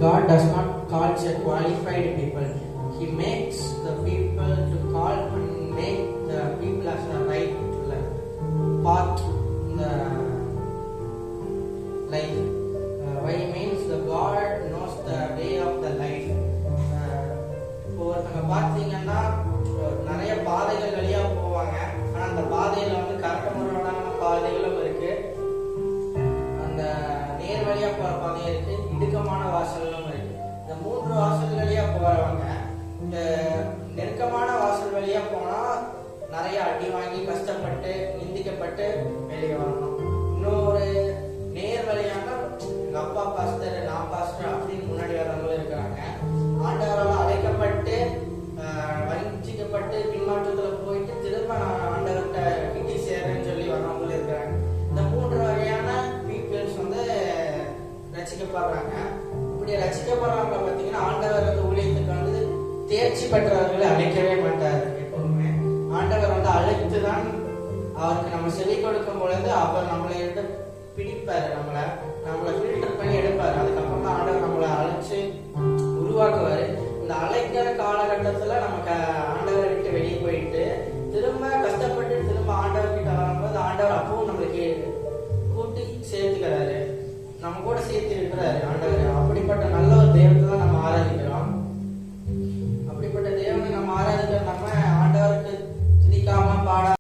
God does not call qualified people. He makes the people to call and make the people as the right path in the life. Why means the God knows the way of the life. இப்போ ஒருத்தங்க பார்த்தீங்கன்னா நிறைய பாதைகள் வழியா போவாங்க. ஆனா அந்த பாதையில வந்து கரெக்ட் முறையான பாதைகளும் இருக்கு, அந்த நேர் வழியா போற பாதையும் இருக்கு, இடுக்கமான வாசல்களும் இருக்கு. இந்த மூன்று வாசல் வழியா போறவங்க இந்த நெருக்கமான வாசல் வழியா போனா நிறைய அடி வாங்கி கஷ்டப்பட்டு நிந்திக்கப்பட்டு வெளியே வரணும். இன்னொரு நேர் வழியான எங்க அப்பா பாஸ்டர் நான் பாஸ்டர் அப்படின்னு முன்னாடி வரவங்களும் இருக்கிறாங்க. ஆண்டவரால் அழைக்கப்பட்டு வஞ்சிக்கப்பட்டு பின்மாற்றத்துல போயிட்டு திரும்ப நான் ஆண்டவர்கிட்ட கிட்டி சேரேன்னு சொல்லி வரவங்களும் இருக்கிறாங்க. இந்த மூன்று வகையான பீப்புள்ஸ் வந்து ரசிக்கப்படுறாங்க. இப்படி ரசிக்கப்படுறவங்க பார்த்தீங்கன்னா ஆண்டவர் வந்து ஊழியத்துக்கு வந்து தேர்ச்சி பெற்றவர்களை அழைக்கவே மாட்டார். எப்பவுமே ஆண்டவர் வந்து அழைத்து தான் அவருக்கு நம்ம செவி கொடுக்கும் பொழுது அவர் நம்மளை எடுத்து பிடிப்பாரு, நம்மளை ஃபில்டர் பண்ணி எடுப்பாரு. அதுக்கப்புறம் தான் ஆண்டவர் நம்மளை அழைச்சு உருவாக்குவாரு. இந்த அழைக்கிற காலகட்டத்துல நமக்கு ஆண்டவரை விட்டு வெளியே போயிட்டு திரும்ப கஷ்டப்பட்டு திரும்ப ஆண்டவர் கிட்ட வரும்போது ஆண்டவர் அப்பவும் நம்மளுக்கு கூட்டி சேர்த்துக்கிறாரு, நம்ம கூட சேர்த்து இருக்கிறாரு.